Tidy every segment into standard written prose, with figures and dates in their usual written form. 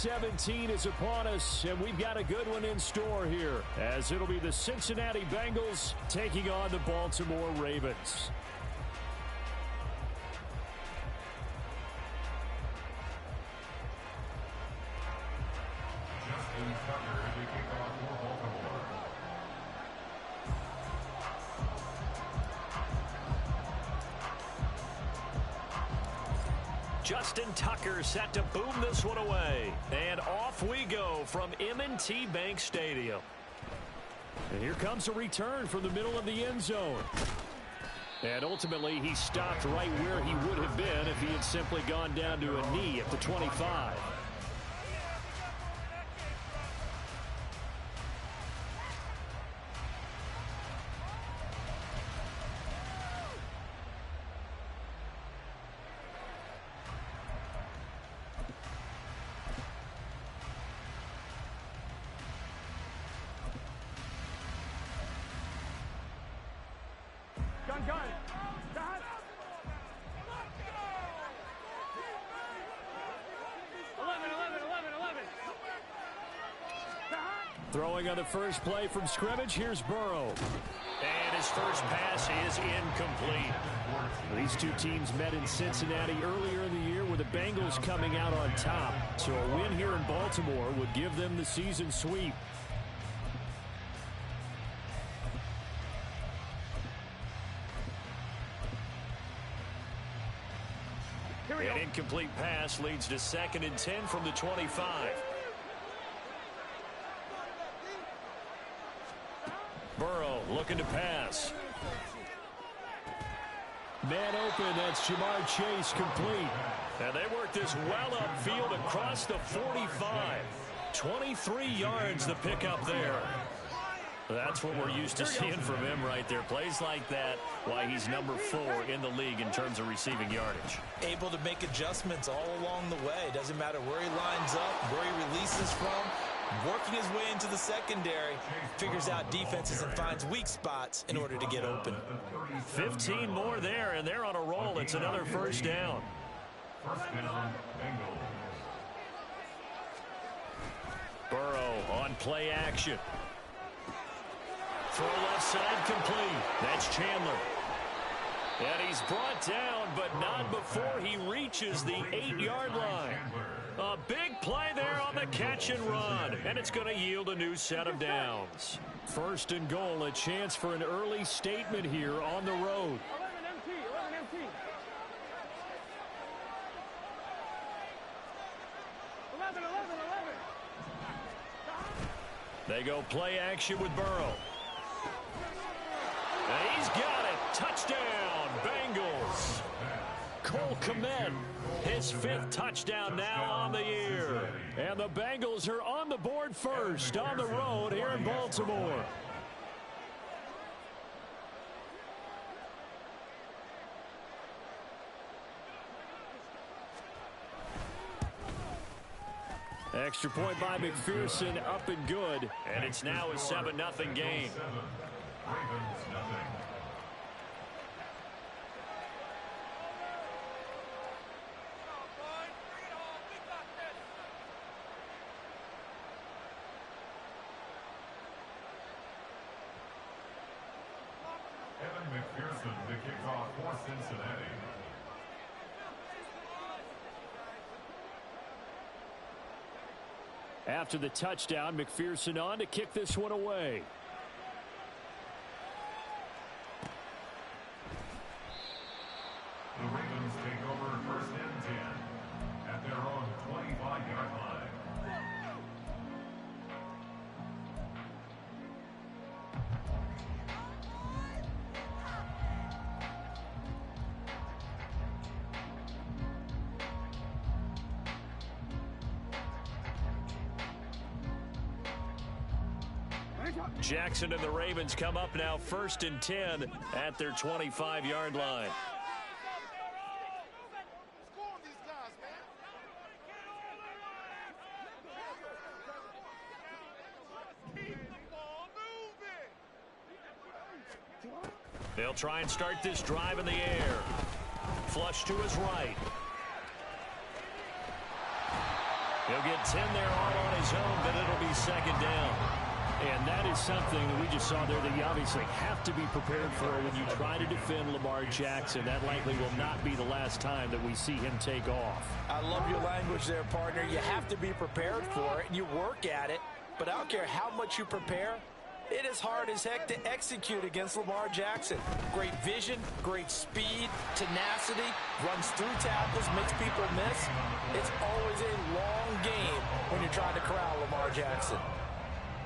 17 is upon us, and we've got a good one in store here, as it'll be the Cincinnati Bengals taking on the Baltimore Ravens. Justin Tucker set to boom this one away. And off we go from M&T Bank Stadium. And here comes a return from the middle of the end zone. And ultimately, he stopped right where he would have been if he had simply gone down to a knee at the 25. Throwing on the first play from scrimmage, here's Burrow. And his first pass is incomplete. These two teams met in Cincinnati earlier in the year with the Bengals coming out on top. So a win here in Baltimore would give them the season sweep. An incomplete pass leads to 2nd and 10 from the 25. Burrow looking to pass. Man open, that's Jamar Chase, complete. And they work this well upfield across the 45. 23 yards the pickup there. That's what we're used to seeing from him right there. Plays like that, why he's number 4 in the league in terms of receiving yardage. Able to make adjustments all along the way. Doesn't matter where he lines up, where he releases from. Working his way into the secondary, figures out defenses and finds weak spots in order to get open. 15 more there, and they're on a roll. It's another first down. Burrow on play action. Throw left side complete. That's Chandler. And he's brought down, but not before he reaches the 8-yard line. A big play there on the catch and run, and it's going to yield a new set of downs. 1st and goal, a chance for an early statement here on the road. 11 empty. 11. They go play action with Burrow. And he's got it. Touchdown, Bengals. Cole Kmet, his 5th touchdown now on the year. And the Bengals are on the board first on the road here in Baltimore. Extra point by McPherson, up and good. And it's now a 7-0 game. McPherson, the kickoff for Cincinnati. After the touchdown, McPherson on to kick this one away. The Ravens take over 1st and 10 at their own 25-yard line. Jackson and the Ravens come up now 1st and 10 at their 25-yard line. They'll try and start this drive in the air. Flush to his right. He'll get 10 there all on his own, but it'll be second down. And that is something that we just saw there that you obviously have to be prepared for when you try to defend Lamar Jackson. That likely will not be the last time that we see him take off. I love your language there, partner. You have to be prepared for it, and you work at it. But I don't care how much you prepare, it is hard as heck to execute against Lamar Jackson. Great vision, great speed, tenacity, runs through tackles, makes people miss. It's always a long game when you're trying to corral Lamar Jackson.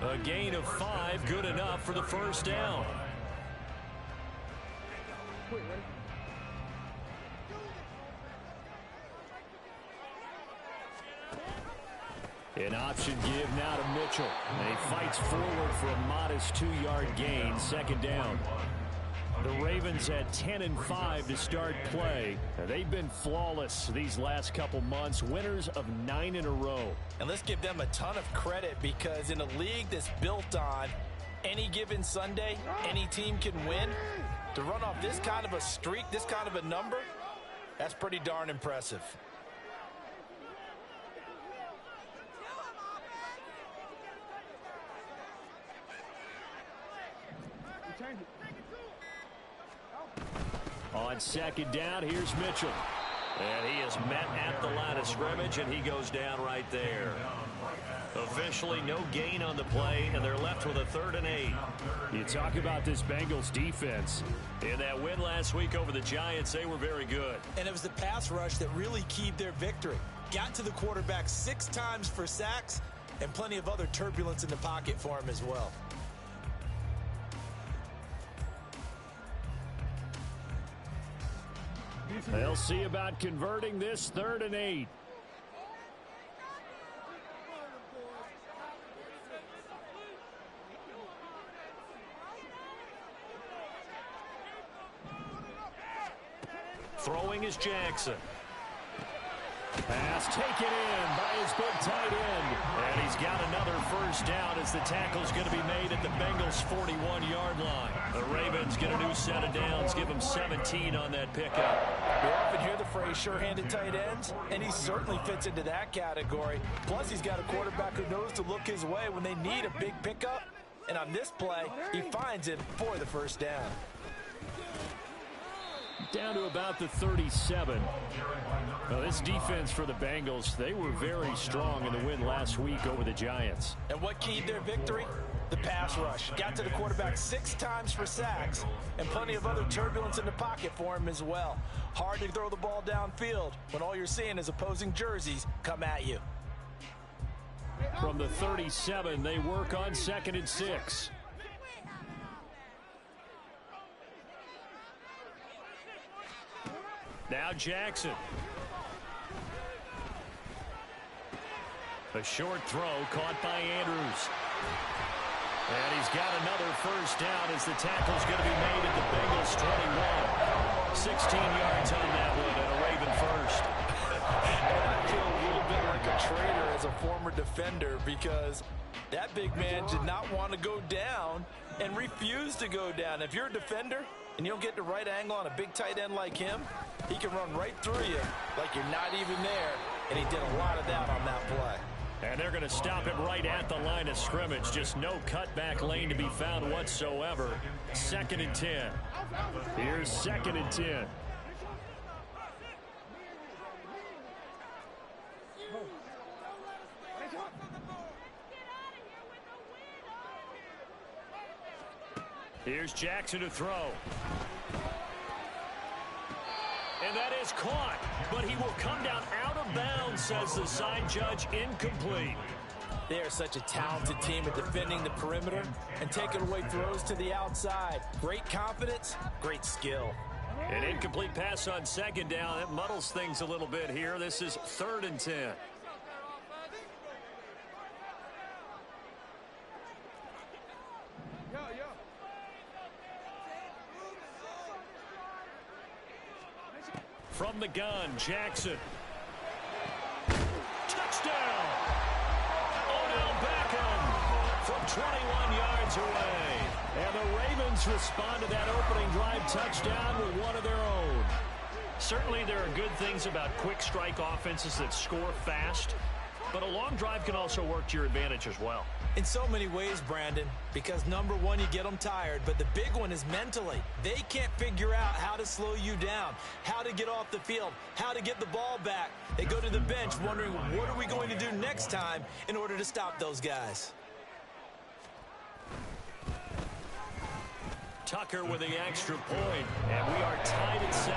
A gain of 5, good enough for the first down. An option give now to Mitchell. And he fights forward for a modest 2-yard gain, second down. The Ravens had 10 and 5 to start play. They've been flawless these last couple months, winners of 9 in a row. And let's give them a ton of credit, because in a league that's built on any given Sunday, any team can win. To run off this kind of a streak, this kind of a number, that's pretty darn impressive. On second down, here's Mitchell. And he is met at the line of scrimmage, and he goes down right there. Officially no gain on the play, and they're left with a 3rd and 8. You talk about this Bengals defense. In that win last week over the Giants, they were very good. And it was the pass rush that really keyed their victory. Got to the quarterback 6 times for sacks, and plenty of other turbulence in the pocket for him as well. They'll see about converting this 3rd and 8. Throwing is Jackson. Pass taken in by his big tight end. And he's got another first down as the tackle's going to be made at the Bengals' 41-yard line. The Ravens get a new set of downs, give them 17 on that pickup. We often hear the phrase sure-handed tight ends, and he certainly fits into that category. Plus, he's got a quarterback who knows to look his way when they need a big pickup. And on this play, he finds it for the first down. Down to about the 37. Now, this defense for the Bengals, they were very strong in the win last week over the Giants. And what keyed their victory? The pass rush. Got to the quarterback 6 times for sacks, and plenty of other turbulence in the pocket for him as well. Hard to throw the ball downfield when all you're seeing is opposing jerseys come at you. From the 37, they work on 2nd and 6. Now Jackson. A short throw caught by Andrews. And he's got another first down as the tackle's going to be made at the Bengals' 21. 16 yards on that one and a Raven first. And I feel a little bit like a traitor as a former defender, because that big man did not want to go down and refused to go down. If you're a defender and you don't get the right angle on a big tight end like him, he can run right through you like you're not even there, and he did a lot of that on that play. And they're going to stop it right at the line of scrimmage. Just no cutback lane to be found whatsoever. 2nd and 10. Here's 2nd and 10. Here's Jackson to throw. And that is caught, but he will come down out of bounds, says the side judge. Incomplete. They are such a talented team at defending the perimeter and taking away throws to the outside. Great confidence, great skill. An incomplete pass on 2nd down. It muddles things a little bit here. This is 3rd and 10. From the gun, Jackson. Touchdown! Odell Beckham from 21 yards away. And the Ravens respond to that opening drive touchdown with one of their own. Certainly there are good things about quick strike offenses that score fast. but a long drive can also work to your advantage as well. In so many ways, Brandon, because number one, you get them tired, but the big one is mentally. They can't figure out how to slow you down, how to get off the field, how to get the ball back. They go to the bench wondering, what are we going to do next time in order to stop those guys? Tucker with the extra point, and we are tied at 7.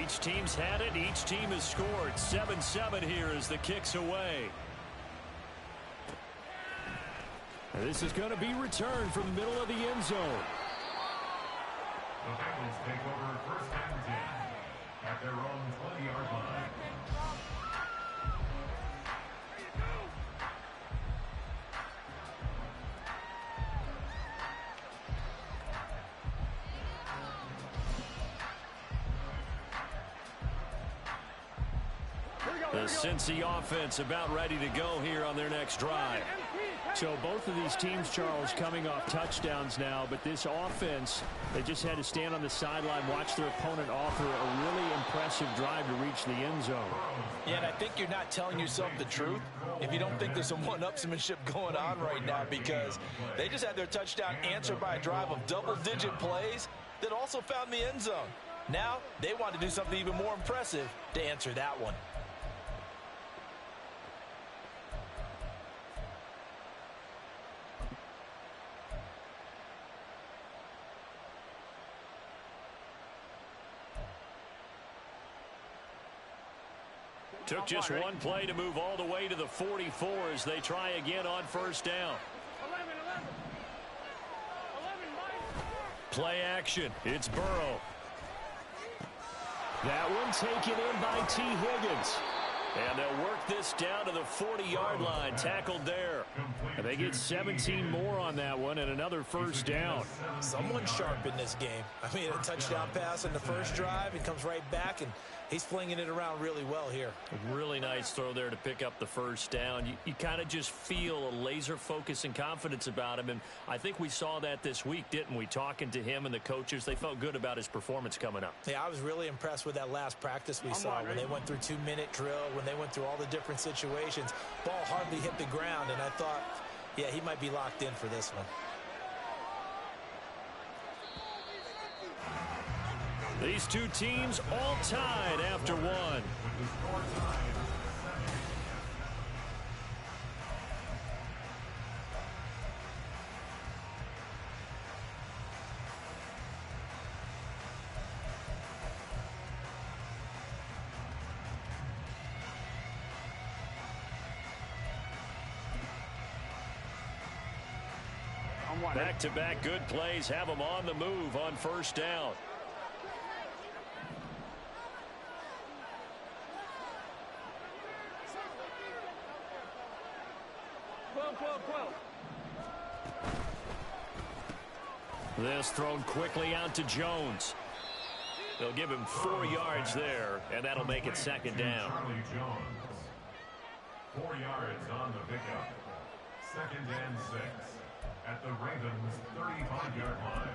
Each team's had it. Each team has scored. 7-7 here as the kick's away. This is going to be returned from the middle of the end zone. The Bengals take over first and 10 at their own 20-yard line. The Cincy offense about ready to go here on their next drive. So both of these teams, Charles, coming off touchdowns now, but this offense, they just had to stand on the sideline, watch their opponent offer a really impressive drive to reach the end zone. Yeah, and I think you're not telling yourself the truth if you don't think there's some one-upsmanship going on right now, because they just had their touchdown answered by a drive of double-digit plays that also found the end zone. Now they want to do something even more impressive to answer that one. Took just one play to move all the way to the 44 as they try again on first down. 11. Play action. It's Burrow. That one taken in by T. Higgins. And they'll work this down to the 40-yard line. Tackled there. And they get 17 more on that one and another first down. Someone's sharp in this game. I mean, a touchdown pass on the first drive. It comes right back, and he's flinging it around really well here. Really nice throw there to pick up the first down. You kind of just feel a laser focus and confidence about him, and I think we saw that this week, didn't we? Talking to him and the coaches, they felt good about his performance coming up. Yeah, I was really impressed with that last practice we saw when they went through 2-minute drill, when they went through all the different situations. Ball hardly hit the ground, and I thought, yeah, he might be locked in for this one. These two teams all tied after one. Back-to-back good plays have them on the move on first down. This thrown quickly out to Jones. They'll give him 4 yards there, and that'll make it second down. Charlie Jones. 4 yards on the pickup. Second and 6 at the Ravens' 35-yard line.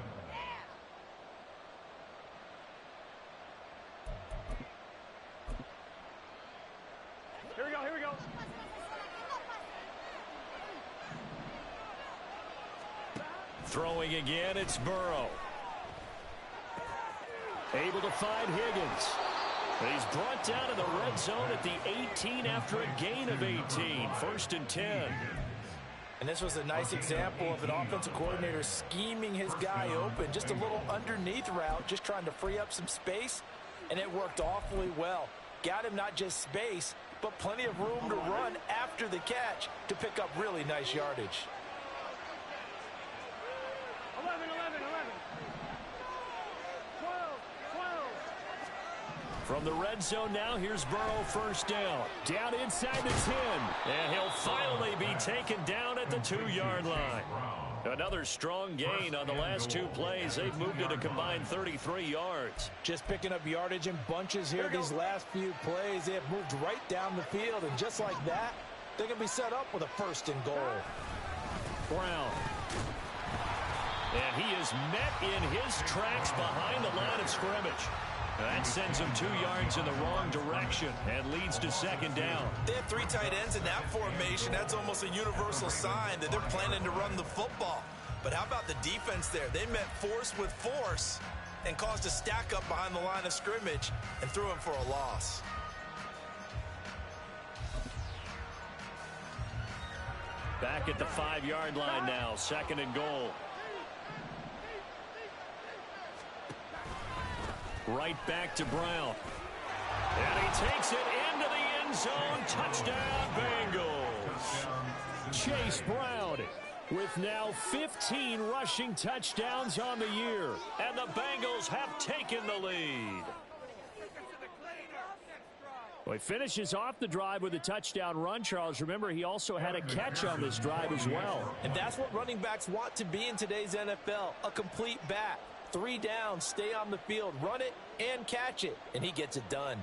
Here we go. Throwing again, it's Burrow. Able to find Higgins. He's brought down to the red zone at the 18 after a gain of 18. First and 10. And this was a nice example of an offensive coordinator scheming his guy open. Just a little underneath route, just trying to free up some space, and it worked awfully well. Got him not just space, but plenty of room to run after the catch to pick up really nice yardage. 11. 12. From the red zone now, here's Burrow first down. Down inside the 10. And he'll finally be taken down at the 2-yard line. Another strong gain on the last 2 plays. They've moved it a combined 33 yards. Just picking up yardage in bunches here these last few plays. They have moved right down the field, and just like that, they're going to be set up with a 1st and goal. Brown. And he is met in his tracks behind the line of scrimmage. That sends him 2 yards in the wrong direction and leads to 2nd down. They have 3 tight ends in that formation. That's almost a universal sign that they're planning to run the football. But how about the defense there? They met force with force and caused a stack up behind the line of scrimmage and threw him for a loss. Back at the 5-yard line now, 2nd and goal. Right back to Brown. And he takes it into the end zone. Touchdown, Bengals. Chase Brown with now 15 rushing touchdowns on the year. And the Bengals have taken the lead. Well, he finishes off the drive with a touchdown run, Charles. Remember, he also had a catch on this drive as well. And that's what running backs want to be in today's NFL, a complete back. 3 downs, stay on the field, run it, and catch it. And he gets it done.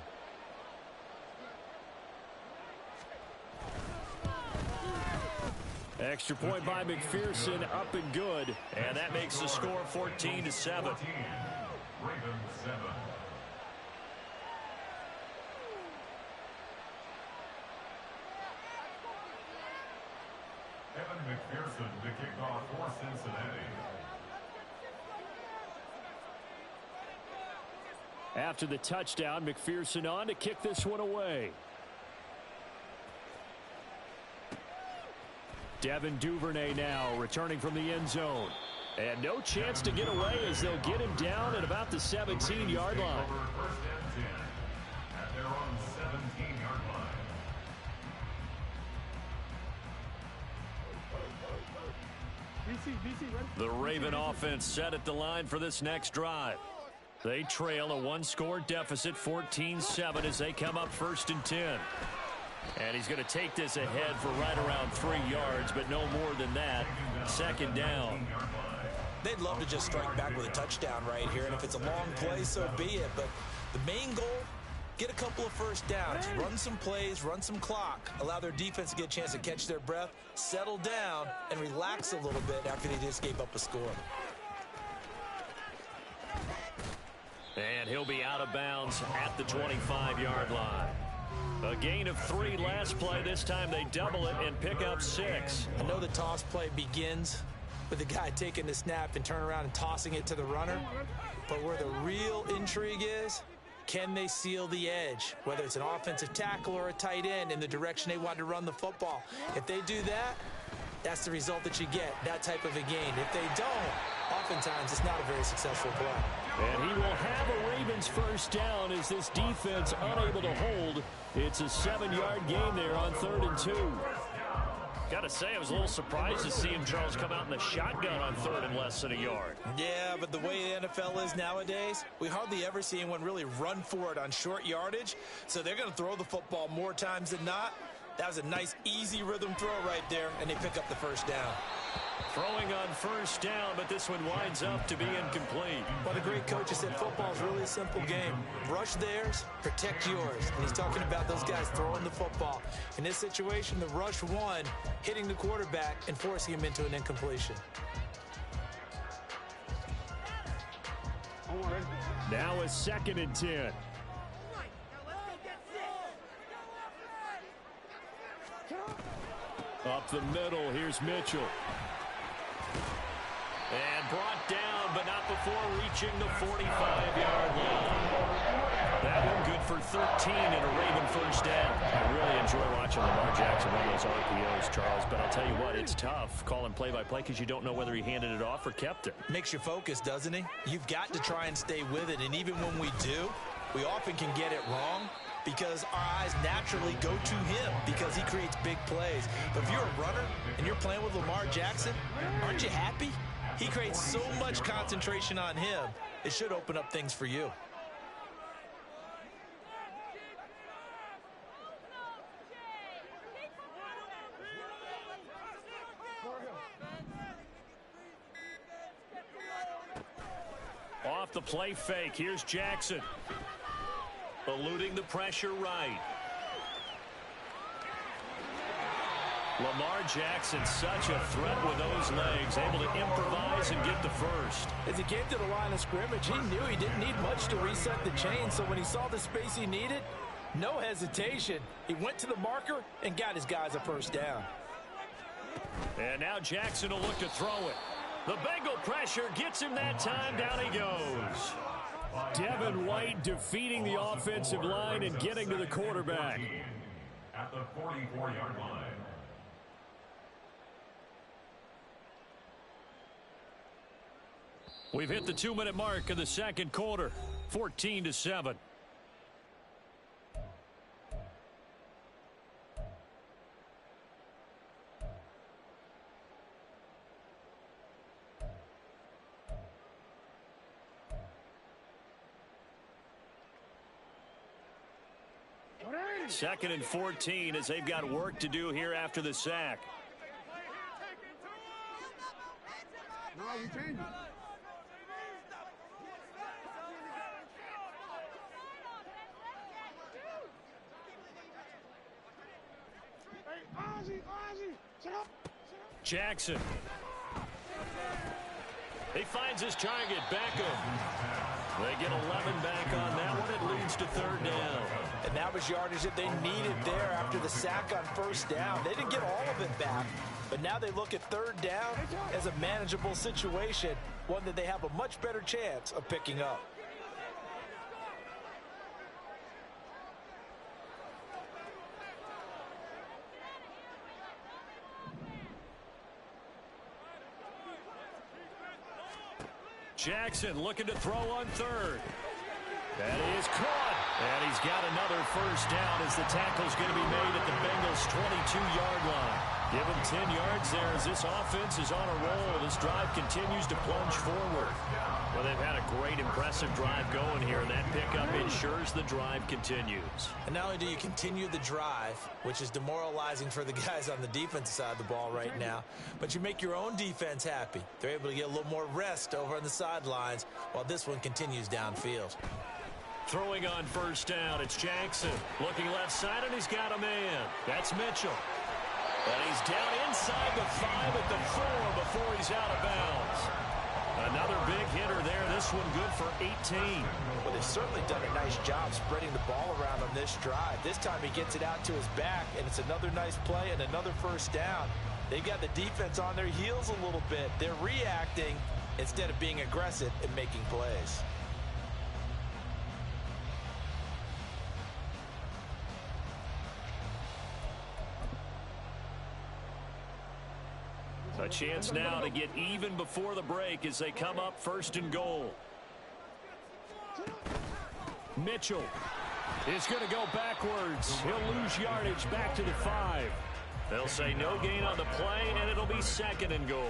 Extra point by McPherson, up and good. And that makes the score 14-7. Ravens 7. Evan McPherson to kick off for Cincinnati. After the touchdown, McPherson on to kick this one away. Devin Duvernay now returning from the end zone. And no chance to get away as they'll get him down at about the 17-yard line. First and 10 at their own 17-yard line. The Raven offense set at the line for this next drive. They trail a 1-score deficit, 14-7, as they come up 1st and 10. And he's going to take this ahead for right around 3 yards, but no more than that. 2nd down. They'd love to just strike back with a touchdown right here, and if it's a long play, so be it. But the main goal, get a couple of 1st downs, run some plays, run some clock, allow their defense to get a chance to catch their breath, settle down, and relax a little bit after they just gave up a score. And he'll be out of bounds at the 25-yard line. A gain of 3 last play. This time they double it and pick up 6. I know the toss play begins with the guy taking the snap and turn around and tossing it to the runner. But where the real intrigue is, can they seal the edge? Whether it's an offensive tackle or a tight end in the direction they want to run the football. If they do that, that's the result that you get, that type of a gain. If they don't, oftentimes it's not a very successful play. And he will have a Ravens 1st down as this defense unable to hold. It's a 7-yard gain there on 3rd and 2. Got to say, I was a little surprised to see him, Charles, come out in the shotgun on 3rd and less than a yard. Yeah, but the way the NFL is nowadays, we hardly ever see anyone really run for it on short yardage. So they're going to throw the football more times than not. That was a nice, easy rhythm throw right there, and they pick up the 1st down. Throwing on 1st down, but this one winds up to be incomplete. Well, the great coach has said football is really a simple game. Rush theirs, protect yours. And he's talking about those guys throwing the football. In this situation, the rush one, hitting the quarterback and forcing him into an incompletion. Now a 2nd and 10. Up the middle, here's Mitchell. And brought down, but not before reaching the 45-yard line. That one good for 13 and a Raven 1st down. I really enjoy watching Lamar Jackson run those RPOs, Charles, but I'll tell you what, it's tough calling play-by-play because you don't know whether he handed it off or kept it. Makes you focus, doesn't he? You've got to try and stay with it, and even when we do, we often can get it wrong because our eyes naturally go to him because he creates big plays. But if you're a runner and you're playing with Lamar Jackson, aren't you happy? He creates so much concentration on him, it should open up things for you. off the play fake. Here's Jackson. Eluding the pressure right. Lamar Jackson, such a threat with those legs, able to improvise and get the first. As he came to the line of scrimmage, he knew he didn't need much to reset the chain, so when he saw the space he needed, no hesitation. He went to the marker and got his guys a first down. And now Jackson will look to throw it. The Bengal pressure gets him that time. Down he goes. Devin White defeating the offensive line and getting to the quarterback. At the 44-yard line. We've hit the 2-minute mark of the second quarter. 14-7. Second and 14 as they've got work to do here after the sack. No, you change it. Jackson. He finds his target. Beckham. They get 11 back on that one. It leads to third down. And that was yardage that they needed there after the sack on first down. They didn't get all of it back, but now they look at third down as a manageable situation, one that they have a much better chance of picking up. Jackson looking to throw on third. That is caught. And he's got another first down as the tackle's going to be made at the Bengals' 22-yard line. Give him 10 yards there as this offense is on a roll. This drive continues to plunge forward. Well, they've had a great, impressive drive going here, and that pickup ensures the drive continues. And not only do you continue the drive, which is demoralizing for the guys on the defensive side of the ball right now, but you make your own defense happy. They're able to get a little more rest over on the sidelines while this one continues downfield. Throwing on first down, it's Jackson. Looking left side, and he's got a man. That's Mitchell. And he's down inside the 5 at the 4 before he's out of bounds. Another big hitter there. This one good for 18. Well, they've certainly done a nice job spreading the ball around on this drive. This time he gets it out to his back, and it's another nice play and another first down. They've got the defense on their heels a little bit. They're reacting instead of being aggressive and making plays. A chance now to get even before the break as they come up first and goal. Mitchell is going to go backwards. He'll lose yardage back to the 5. They'll say no gain on the play, and it'll be second and goal.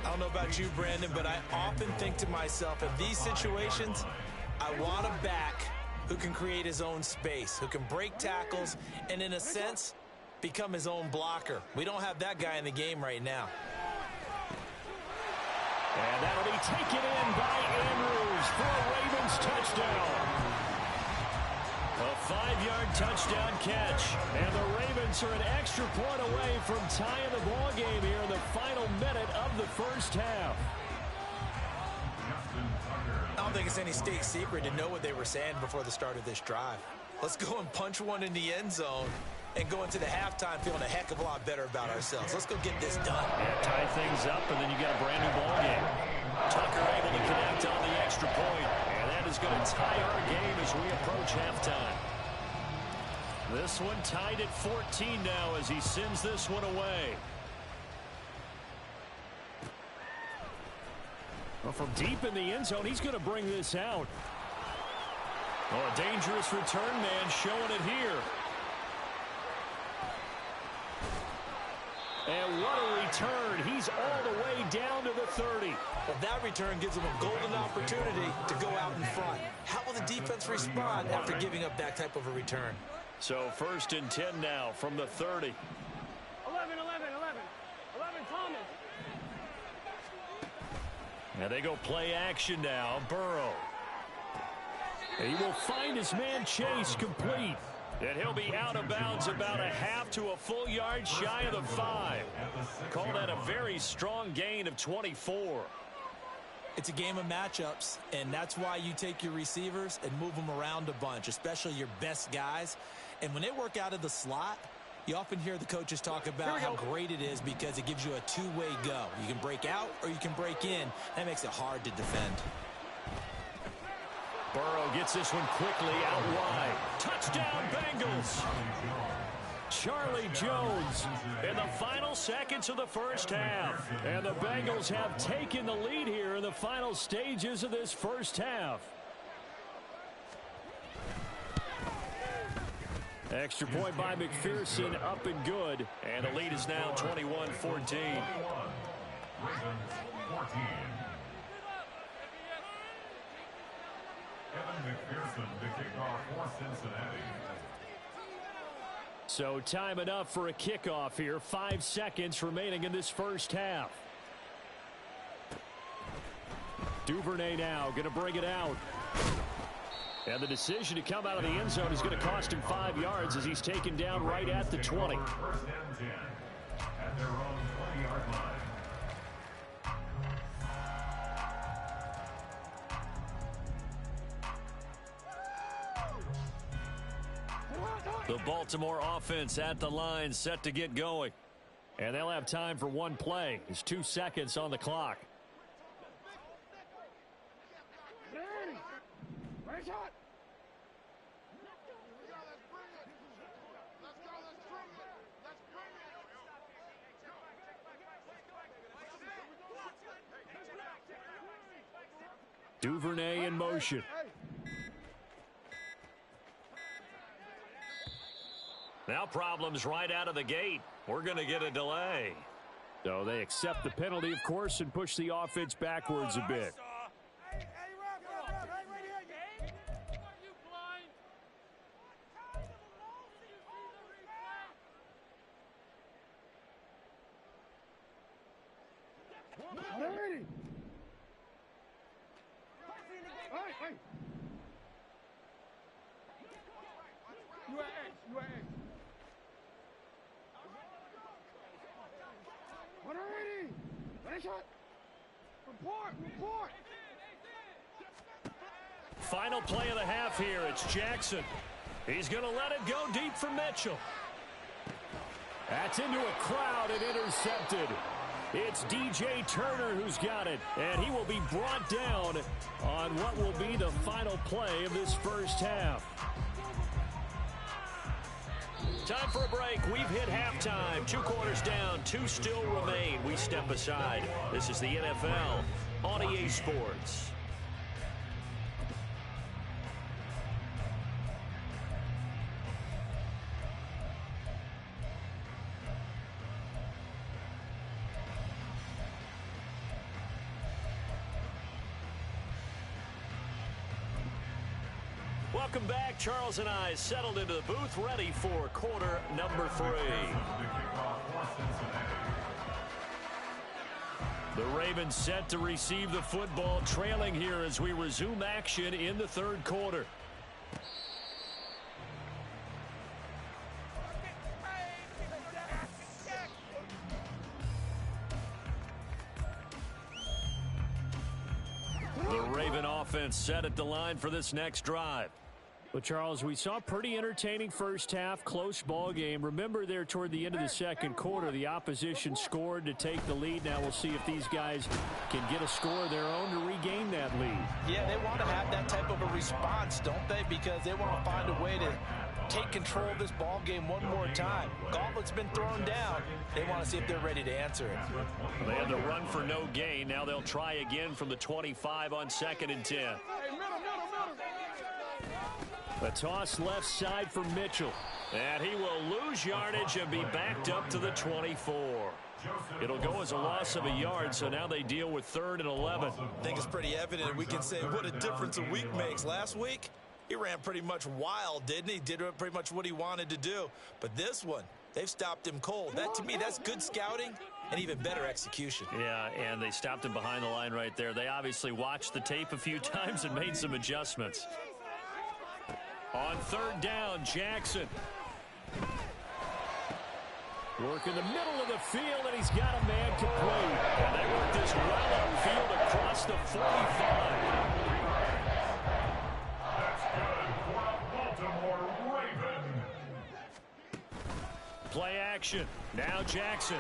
I don't know about you, Brandon, but I often think to myself, in these situations, I want a back who can create his own space, who can break tackles, and in a sense, become his own blocker. We don't have that guy in the game right now. And that'll be taken in by Andrews for a Ravens touchdown. A 5-yard touchdown catch. And the Ravens are an extra point away from tying the ball game here in the final minute of the first half. I don't think it's any state secret to know what they were saying before the start of this drive. Let's go and punch one in the end zone and go into the halftime feeling a heck of a lot better about ourselves. Let's go get this done. Yeah, tie things up, and then you got a brand new ball game. Tucker able to connect on the extra point, and that is going to tie our game as we approach halftime. This one tied at 14 now as he sends this one away. Well, from deep in the end zone, he's going to bring this out. Oh, a dangerous return man showing it here. And what a return. He's all the way down to the 30. Well, that return gives them a golden opportunity to go out in front. How will the defense respond after giving up that type of a return? So first and 10 now from the 30. 11, Thomas. And they go play action now. Burrow. He will find his man Chase complete. And he'll be out of bounds about a half to a full yard shy of the 5. Call that a very strong gain of 24. It's a game of matchups, and that's why you take your receivers and move them around a bunch, especially your best guys. And when they work out of the slot, you often hear the coaches talk about how great it is because it gives you a two-way go. You can break out or you can break in. That makes it hard to defend. Burrow gets this one quickly out wide. Touchdown, Bengals. Charlie Jones in the final seconds of the first half. And the Bengals have taken the lead here in the final stages of this first half. Extra point by McPherson, up and good. And the lead is now 21-14. Ravens 14. Kevin McPherson to kick off for Cincinnati. So time enough for a kickoff here. 5 seconds remaining in this first half. Duvernay now going to bring it out. And the decision to come out of the end zone is going to cost him 5 yards as he's taken down right at the 20. First and 10 at their own 20-yard line. The Baltimore offense at the line, set to get going. And they'll have time for one play. There's 2 seconds on the clock. Duvernay in motion. Now problems right out of the gate. We're going to get a delay. So they accept the penalty, of course, and push the offense backwards a bit. Final play of the half here. It's Jackson. He's going to let it go deep for Mitchell. That's into a crowd and intercepted. It's DJ Turner who's got it, and he will be brought down on what will be the final play of this first half. Time for a break. We've hit halftime. 2 quarters down. 2 still remain. We step aside. This is the NFL on EA Sports. Welcome back. Charles and I settled into the booth, ready for quarter number 3. The Ravens set to receive the football, trailing here as we resume action in the third quarter. The Raven offense set at the line for this next drive. Well, Charles, we saw a pretty entertaining first half, close ball game. Remember there toward the end of the second quarter, the opposition scored to take the lead. Now we'll see if these guys can get a score of their own to regain that lead. Yeah, they want to have that type of a response, don't they? Because they want to find a way to take control of this ball game one more time. Gauntlet's been thrown down. They want to see if they're ready to answer it. They had the run for no gain. Now they'll try again from the 25 on 2nd and 10. A toss left side for Mitchell. And he will lose yardage and be backed up to the 24. It'll go as a loss of a yard, so now they deal with 3rd and 11. I think it's pretty evident. We can say what a difference a week makes. Last week, he ran pretty much wild, didn't he? Did pretty much what he wanted to do. But this one, they've stopped him cold. That, to me, that's good scouting and even better execution. Yeah, and they stopped him behind the line right there. They obviously watched the tape a few times and made some adjustments. On third down, Jackson. Work in the middle of the field, and he's got a man complete. And they work this well upfield across the 45. That's good for a Baltimore Raven. Play action. Now Jackson.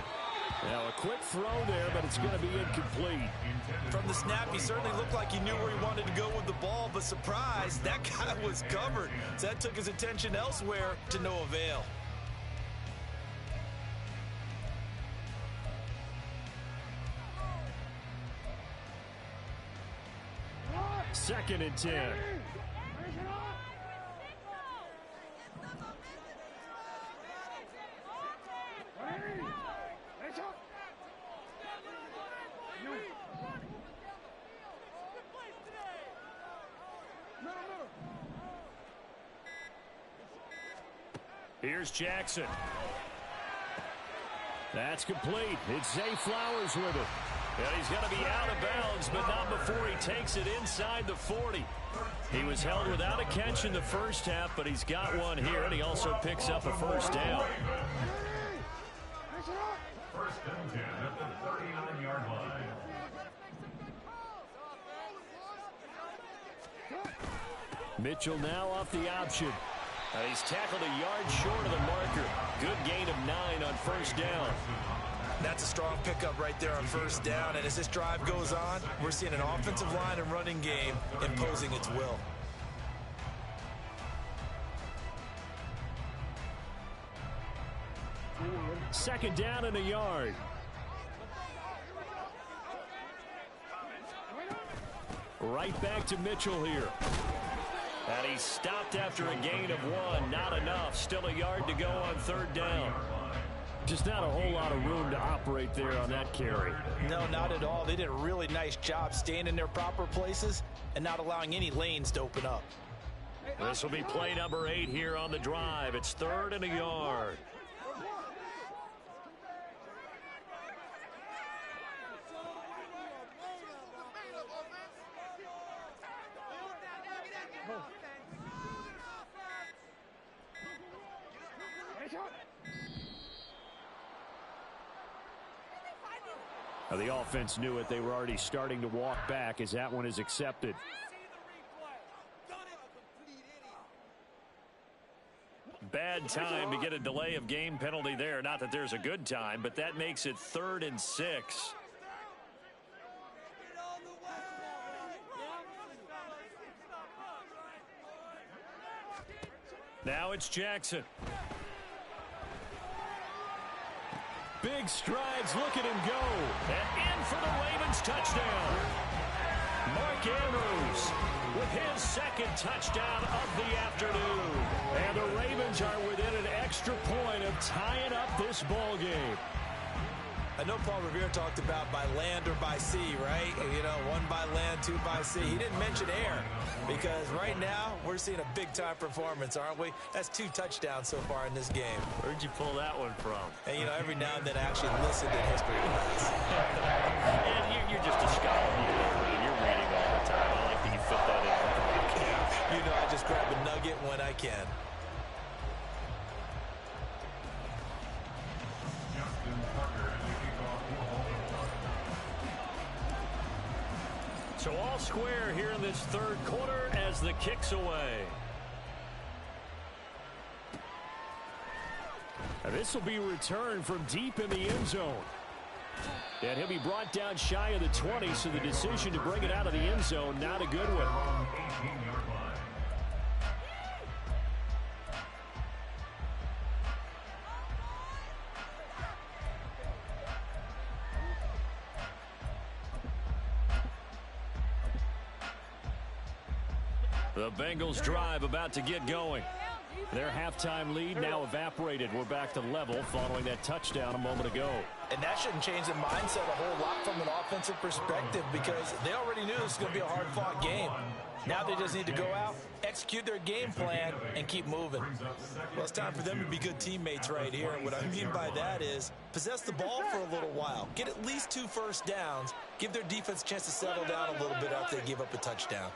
Now a quick throw there, but it's going to be incomplete. From the snap, he certainly looked like he knew where he wanted to go with the ball, but surprise, that guy was covered. So that took his attention elsewhere to no avail. Second and 10. Here's Jackson. That's complete. It's Zay Flowers with it. And he's going to be out of bounds, but not before he takes it inside the 40. He was held without a catch in the first half, but he's got one here, and he also picks up a first down. First and 10 at the 39-yard line. Mitchell now off the option. He's tackled a yard short of the marker. Good gain of 9 on first down. That's a strong pickup right there on first down. And as this drive goes on, we're seeing an offensive line and running game imposing its will. Second down and a yard. Right back to Mitchell here. And he stopped after a gain of 1. Not enough. Still a yard to go on third down. Just not a whole lot of room to operate there on that carry. No, not at all. They did a really nice job staying in their proper places and not allowing any lanes to open up. This will be play number 8 here on the drive. It's third and a yard. Now the offense knew it. They were already starting to walk back as that one is accepted. Bad time to get a delay of game penalty there. Not that there's a good time, but that makes it 3rd and 6. Now it's Jackson. Big strides. Look at him go. And in for the Ravens touchdown. Mark Andrews with his second touchdown of the afternoon. And the Ravens are within an extra point of tying up this ball game. I know Paul Revere talked about by land or by sea, right? You know, 1 by land, 2 by sea. He didn't mention air because right now we're seeing a big-time performance, aren't we? That's 2 touchdowns so far in this game. Where'd you pull that one from? And, you know, every now and then I actually listen to history class. And you're just a scholar. You're reading all the time. I like that you fit that in. You know, I just grab a nugget when I can. So all square here in this third quarter as the kick's away. Now this will be returned from deep in the end zone. And he'll be brought down shy of the 20, so the decision to bring it out of the end zone, not a good one. 18-yard line. The Bengals drive about to get going. Their halftime lead now evaporated. We're back to level following that touchdown a moment ago. And that shouldn't change the mindset a whole lot from an offensive perspective because they already knew this was going to be a hard-fought game. Now they just need to go out, execute their game plan, and keep moving. Well, it's time for them to be good teammates right here. And what I mean by that is possess the ball for a little while, get at least 2 first downs, give their defense a chance to settle down a little bit after they give up a touchdown.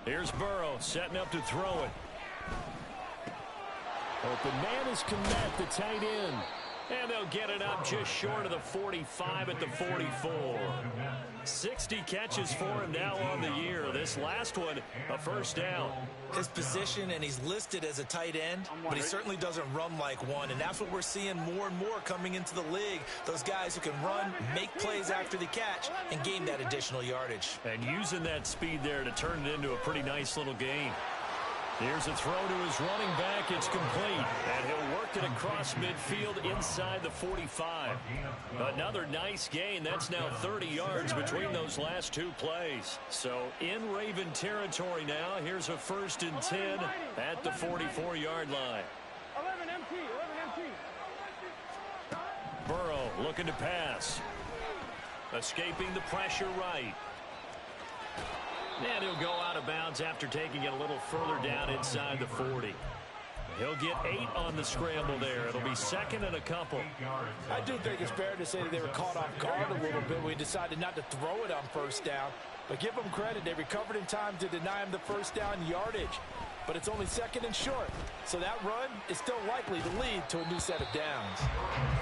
Here's Burrow setting up to throw it. Open man is Kmet, the tight end. And they'll get it up just short of the 45 at the 44. 60 catches for him now on the year. This last one, a first down. His position, and he's listed as a tight end, but he certainly doesn't run like one, and that's what we're seeing more and more coming into the league. Those guys who can run, make plays after the catch, and gain that additional yardage. And using that speed there to turn it into a pretty nice little gain. Here's a throw to his running back. It's complete. And he'll work it across midfield inside the 45. Another nice gain. That's now 30 yards between those last 2 plays. So in Raven territory now. Here's a 1st and 10 at the 44-yard line. 11 empty. Burrow looking to pass. Escaping the pressure right. And he'll go out of bounds after taking it a little further down inside the 40. He'll get 8 on the scramble there. It'll be 2nd and a couple. I do think it's fair to say that they were caught off guard a little bit. We decided not to throw it on first down. But give them credit. They recovered in time to deny him the first down yardage. But it's only 2nd and short. So that run is still likely to lead to a new set of downs.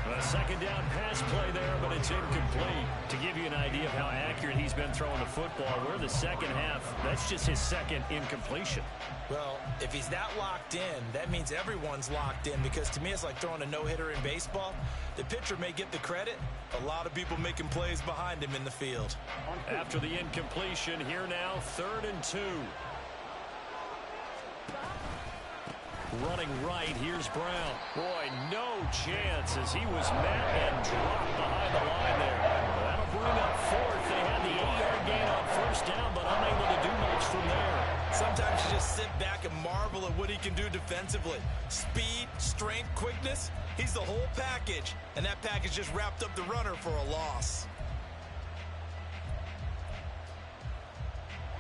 A 2nd down pass play there, but it's incomplete. To give you an idea of how accurate he's been throwing the football, we're in the second half. That's just his 2nd incompletion. Well, if he's that locked in, that means everyone's locked in, because to me it's like throwing a no-hitter in baseball. The pitcher may get the credit. A lot of people making plays behind him in the field. After the incompletion, here now, 3rd and 2. Running right, here's Brown. Boy, no chance as he was met and dropped behind the line there. That'll bring up 4th. They had the 8-yard gain on first down, but unable to do much from there. Sometimes you just sit back and marvel at what he can do defensively. Speed, strength, quickness, he's the whole package. And that package just wrapped up the runner for a loss.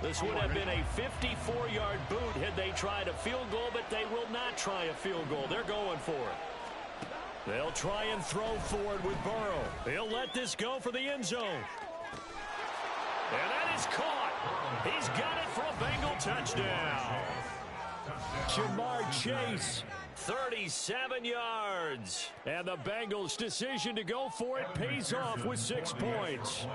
This would have been a 54-yard boot had they tried a field goal, but they will not try a field goal. They're going for it. They'll try and throw forward with Burrow. He'll let this go for the end zone. And that is caught. He's got it for a Bengal touchdown. Jamar Chase, 37 yards. And the Bengals' decision to go for it pays off with 6 points.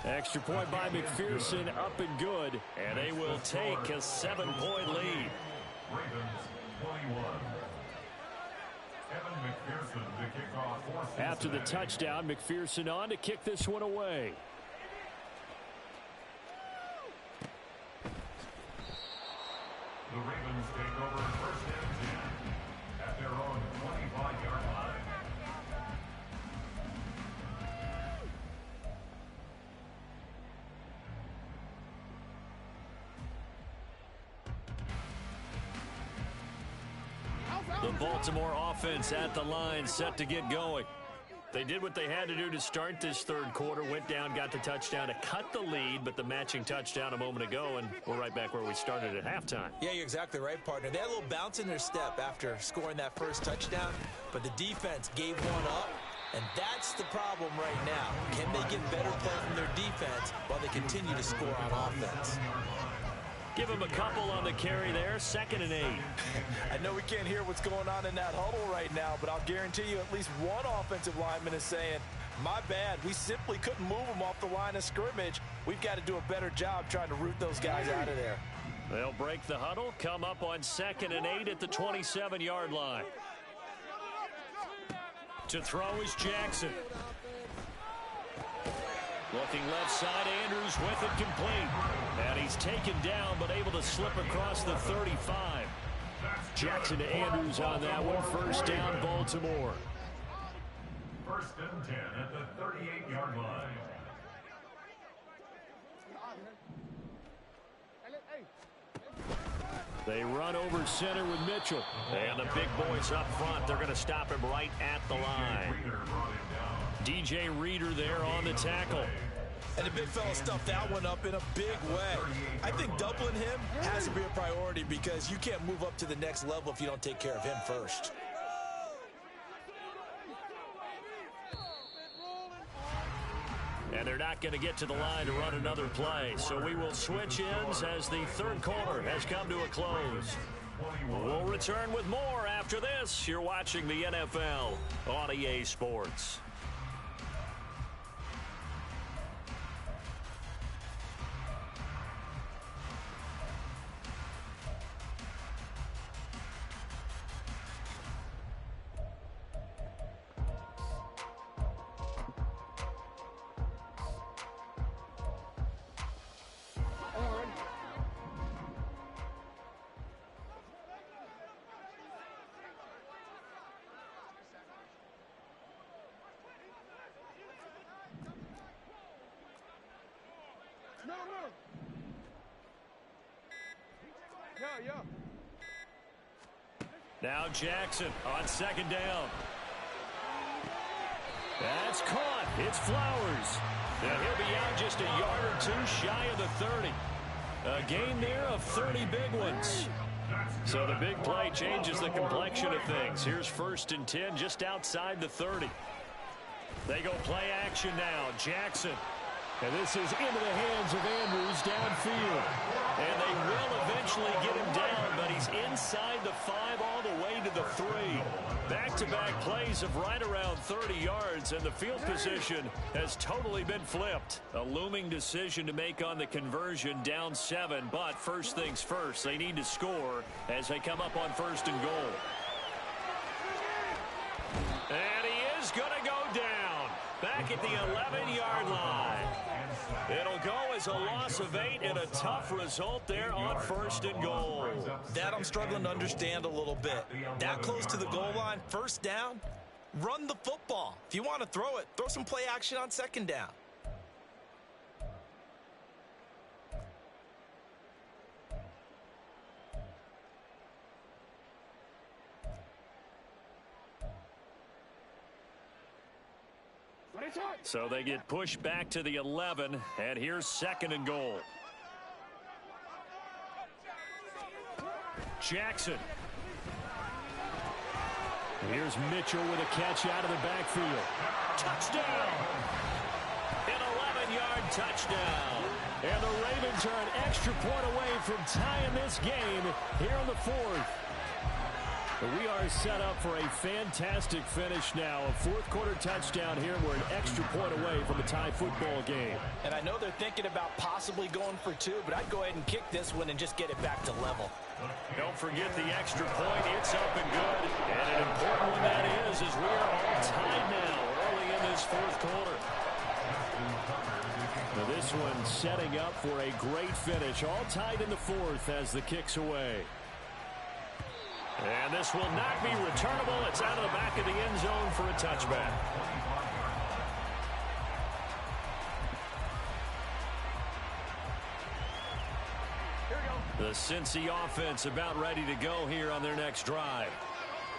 Extra point by McPherson, up and good, and they will take a 7-point lead. Ravens 21. Evan McPherson to kick off. After the touchdown, McPherson on to kick this one away. The Ravens take over 1st and 10 at their own 25-yard line. The Baltimore offense at the line, set to get going. They did what they had to do to start this 3rd quarter, went down, got the touchdown to cut the lead, but the matching touchdown a moment ago, and we're right back where we started at halftime. Yeah, you're exactly right, partner. They had a little bounce in their step after scoring that first touchdown, but the defense gave one up, and that's the problem right now. Can they get better play from their defense while they continue to score on offense? Give him a couple on the carry there, 2nd and 8. I know we can't hear what's going on in that huddle right now, but I'll guarantee you at least one offensive lineman is saying, my bad, we simply couldn't move them off the line of scrimmage. We've got to do a better job trying to root those guys out of there. They'll break the huddle, come up on 2nd and 8 at the 27-yard line. To throw is Jackson. Looking left side, Andrews with it complete. And he's taken down, but able to slip across the 35. Jackson to Andrews on that one. First down, Baltimore. First and 10 at the 38-yard line. They run over center with Mitchell. And the big boys up front, they're going to stop him right at the line. DJ Reader there on the tackle. And the big fella stuffed that one up in a big way. I think doubling him has to be a priority because you can't move up to the next level if you don't take care of him first. And they're not going to get to the line to run another play. So we will switch ends as the third quarter has come to a close. We'll return with more after this. You're watching the NFL on EA Sports. Now Jackson on second down. That's caught. It's Flowers. And he'll be out just a yard or two shy of the 30. A gain there of 30 big ones. So the big play changes the complexion of things. Here's first and 10 just outside the 30. They go play action now. Jackson. And this is into the hands of Andrews downfield. And they will eventually get him down, but he's inside the 5 all the way to the 3. Back-to-back plays of right around 30 yards, and the field position has totally been flipped. A looming decision to make on the conversion, down 7, but first things first, they need to score as they come up on first and goal. And he is going to go down back at the 11-yard line. It'll go as a loss of 8 and a tough result there on first and goal. That I'm struggling to understand a little bit. That close to the goal line, first down, run the football. If you want to throw it, throw some play action on second down. So they get pushed back to the 11, and here's second and goal. Jackson. Here's Mitchell with a catch out of the backfield. Touchdown! An 11-yard touchdown. And the Ravens are an extra point away from tying this game here in the fourth. We are set up for a fantastic finish now. A fourth-quarter touchdown here. We're an extra point away from a tie football game. And I know they're thinking about possibly going for 2, but I'd go ahead and kick this one and just get it back to level. Don't forget the extra point. It's up and good. And an important one that is, as we are all tied now early in this fourth quarter. Now this one setting up for a great finish. All tied in the fourth as the kick's away. And this will not be returnable. It's out of the back of the end zone for a touchback. The Cincy offense about ready to go here on their next drive.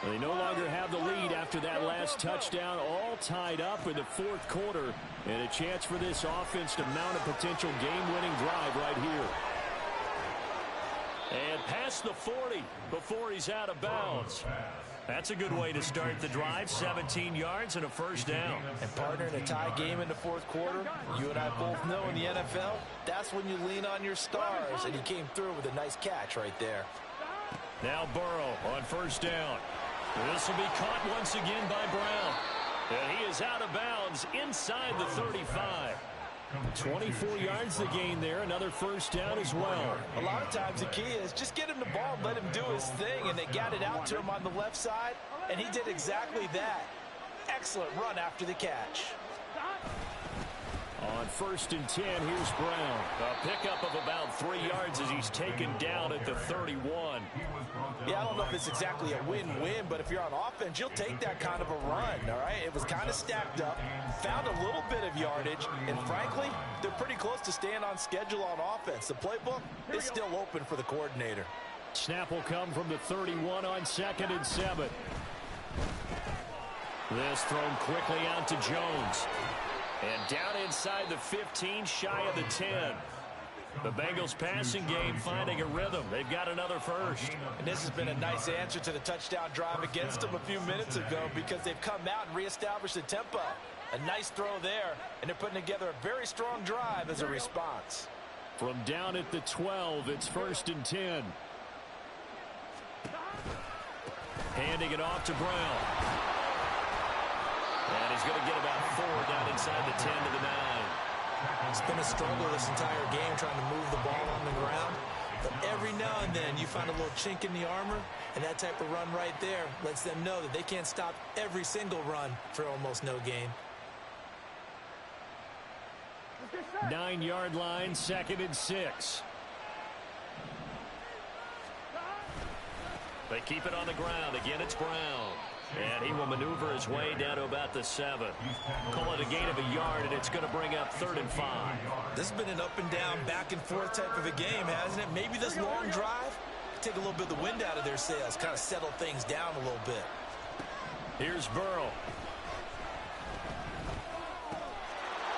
They no longer have the lead after that last touchdown, all tied up in the fourth quarter. And a chance for this offense to mount a potential game-winning drive right here. And past the 40 before he's out of bounds. That's a good way to start the drive. 17 yards and a first down. And partner, in a tie game in the fourth quarter, you and I both know in the NFL, that's when you lean on your stars. And he came through with a nice catch right there. Now Burrow on first down. This will be caught once again by Brown. And he is out of bounds inside the 35. 24 yards the gain there. Another first down as well. A lot of times the key is just get him the ball and let him do his thing. And they got it out to him on the left side. And he did exactly that. Excellent run after the catch. On 1st and 10, here's Brown. A pickup of about 3 yards as he's taken down at the 31. Yeah, I don't know if it's exactly a win-win, but if you're on offense, you'll take that kind of a run, all right? It was kind of stacked up, found a little bit of yardage, and frankly, they're pretty close to staying on schedule on offense. The playbook is still open for the coordinator. Snap will come from the 31 on 2nd and 7. This thrown quickly out to Jones. And down inside the 15, shy of the 10. The Bengals passing game finding a rhythm. They've got another first. And this has been a nice answer to the touchdown drive against them a few minutes ago because they've come out and reestablished the tempo. A nice throw there, and they're putting together a very strong drive as a response. From down at the 12, it's 1st and 10. Handing it off to Brown. And he's going to get about 4 down inside the 10 to the 9. It's been a struggle this entire game trying to move the ball on the ground. But every now and then you find a little chink in the armor, and that type of run right there lets them know that they can't stop every single run for almost no gain. 9-yard line, 2nd and 6. They keep it on the ground. Again, it's Brown. And he will maneuver his way down to about the 7. Call it a gain of a yard, and it's going to bring up 3rd and 5. This has been an up and down, back and forth type of a game, hasn't it? Maybe this long drive take a little bit of the wind out of their sails, kind of settle things down a little bit. Here's Burrow.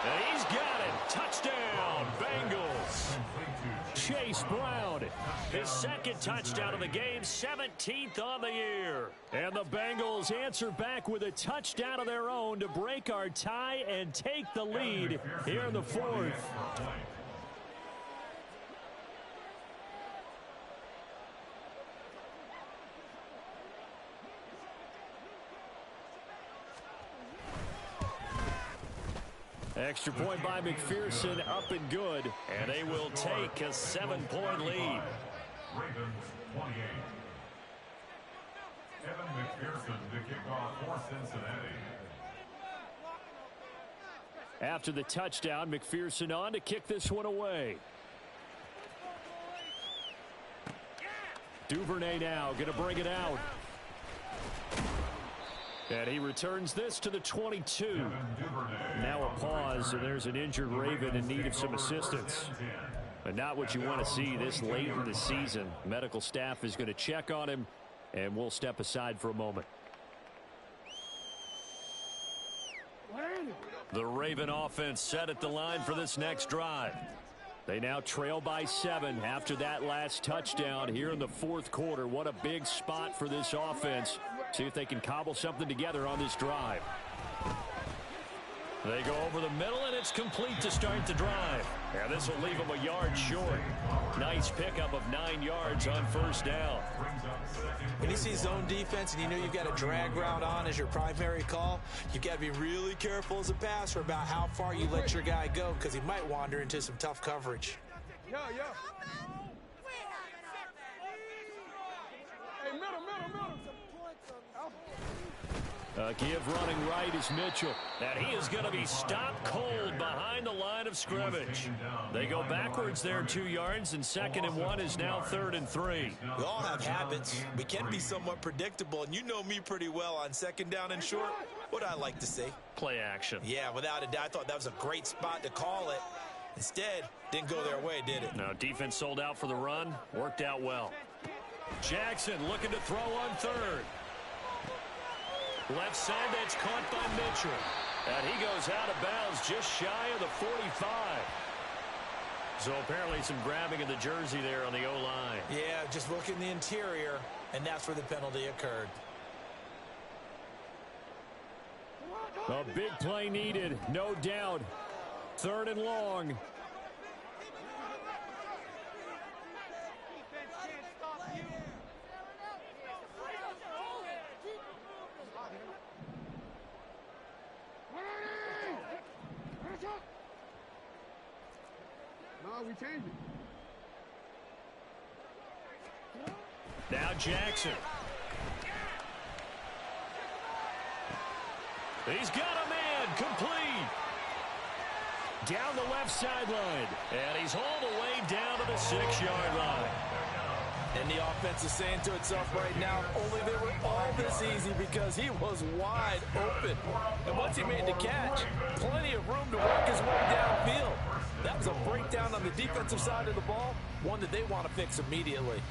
And he's got it. Touchdown, Bengals. Chase Brown. His 2nd touchdown of the game, 17th on the year. And the Bengals answer back with a touchdown of their own to break our tie and take the lead here in the 4th. Extra point by McPherson, up and good. And they will take a 7-point lead. Ravens 28. Evan McPherson to kick off for Cincinnati. After the touchdown, McPherson on to kick this one away. Duvernay now going to bring it out. And he returns this to the 22. Now a pause, and there's an injured Raven in need of some assistance. But not what you want to see this late in the season. Medical staff is going to check on him, and we'll step aside for a moment. The Raven offense set at the line for this next drive. They now trail by 7 after that last touchdown here in the 4th quarter. What a big spot for this offense. See if they can cobble something together on this drive. They go over the middle, and it's complete to start the drive. And this will leave them a yard short. Nice pickup of 9 yards on 1st down. When you see zone defense and you know you've got a drag route on as your primary call, you've got to be really careful as a passer about how far you let your guy go because he might wander into some tough coverage. Hey, middle. Give running right is Mitchell. And he is going to be stopped cold behind the line of scrimmage. They go backwards there 2 yards, and 2nd and 1 is now 3rd and 3. We all have habits. We can be somewhat predictable, and you know me pretty well on 2nd down and short. What I like to see. Play action. Yeah, without a doubt, I thought that was a great spot to call it. Instead, didn't go their way, did it? No, defense sold out for the run. Worked out well. Jackson looking to throw on 3rd. Left side, that's caught by Mitchell. And he goes out of bounds just shy of the 45. So apparently some grabbing of the jersey there on the O-line. Yeah, just look in the interior, and that's where the penalty occurred. A big play needed, no doubt. 3rd and long. We changed it. Now Jackson. He's got a man complete. down the left sideline. And he's all the way down to the 6-yard line. And the offense is saying to itself right now, only they were all this easy because he was wide open. And once he made the catch, plenty of room to work his way downfield. That was a breakdown on the defensive side of the ball, one that they want to fix immediately.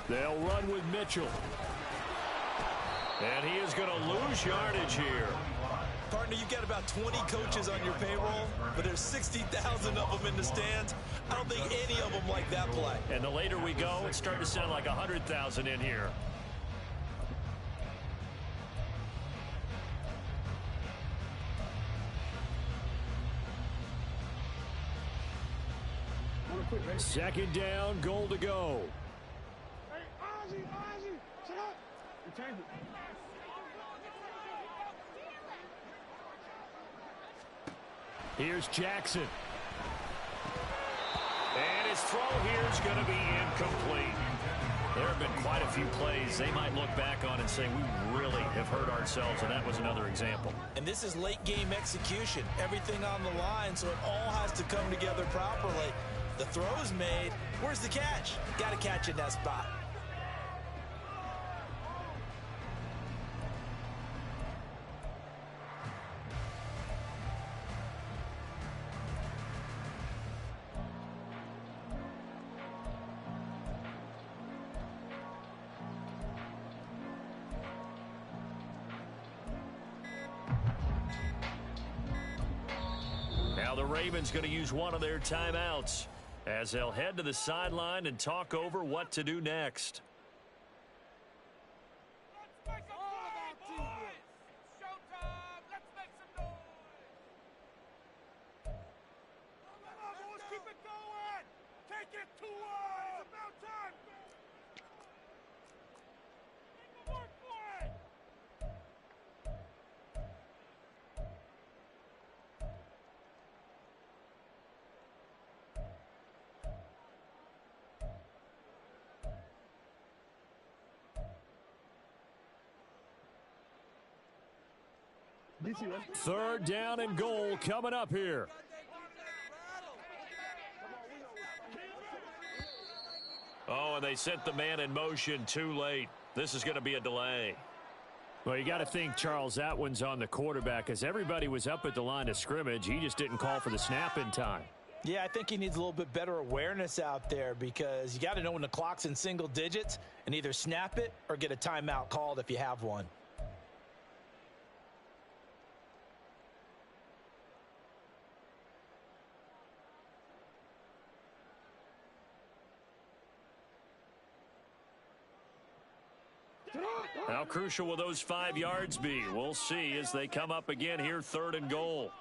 They'll run with Mitchell. And he is going to lose yardage here. Partner, you've got about 20 coaches on your payroll, but there's 60,000 of them in the stands. I don't think any of them like that play. And the later we go, it's starting to sound like 100,000 in here. Second down, goal to go. Hey, Ozzy, shut up. You change it. Here's Jackson. And his throw here is going to be incomplete. There have been quite a few plays they might look back on and say, we really have hurt ourselves, and that was another example. And this is late game execution. Everything on the line, so it all has to come together properly. The throw is made. Where's the catch? Got to catch in that spot. Now the Ravens going to use one of their timeouts as they'll head to the sideline and talk over what to do next. Let's make some noise, boys. Showtime. Let's make some noise. Come on, boys. Keep it going. Take it to us. It's about time. Make them work for it. Third down and goal coming up here. Oh, and they sent the man in motion too late. This is going to be a delay. Well, you got to think, Charles, that one's on the quarterback as everybody was up at the line of scrimmage. He just didn't call for the snap in time. Yeah, I think he needs a little bit better awareness out there because you got to know when the clock's in single digits and either snap it or get a timeout called if you have one. How crucial will those 5 yards be? We'll see as they come up again here, third and goal.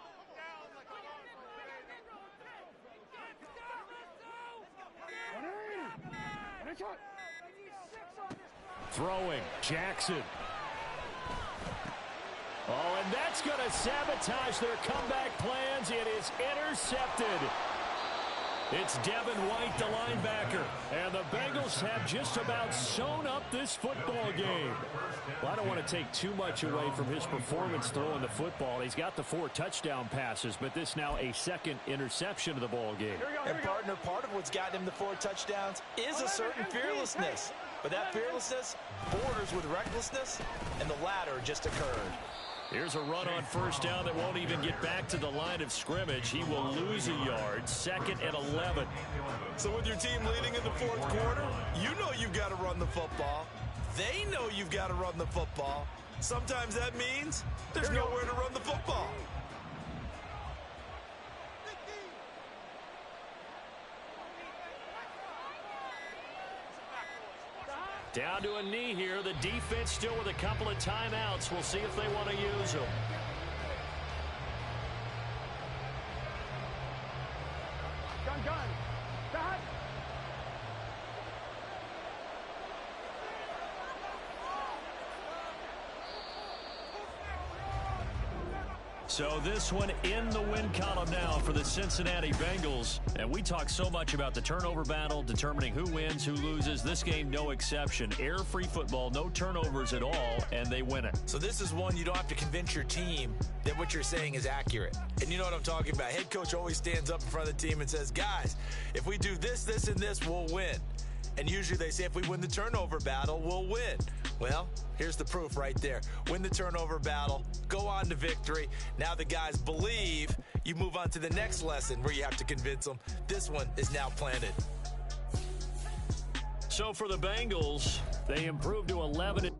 Throwing, Jackson. Oh, and that's going to sabotage their comeback plans. It is intercepted. It's Devin White, the linebacker. And the Bengals have just about sewn up this football game. Well, I don't want to take too much away from his performance throwing the football. He's got the 4 touchdown passes, but this now a second interception of the ball game. And partner, part of what's gotten him the 4 touchdowns is a certain fearlessness. But that fearlessness borders with recklessness, and the latter just occurred. Here's a run on first down that won't even get back to the line of scrimmage. He will lose a yard, 2nd and 11. So with your team leading in the 4th quarter, you know you've got to run the football. They know you've got to run the football. Sometimes that means there's nowhere to run the football. Down to a knee here. The defense still with a couple of timeouts. We'll see if they want to use them. So this one in the win column now for the Cincinnati Bengals. And we talk so much about the turnover battle, determining who wins, who loses. This game, no exception. Air-free football, no turnovers at all, and they win it. So this is one you don't have to convince your team that what you're saying is accurate. And you know what I'm talking about. Head coach always stands up in front of the team and says, guys, if we do this, this, and this, we'll win. And usually they say if we win the turnover battle, we'll win. Well, here's the proof right there. Win the turnover battle, go on to victory. Now the guys believe. You move on to the next lesson where you have to convince them. This one is now planted. So for the Bengals, they improved to 11.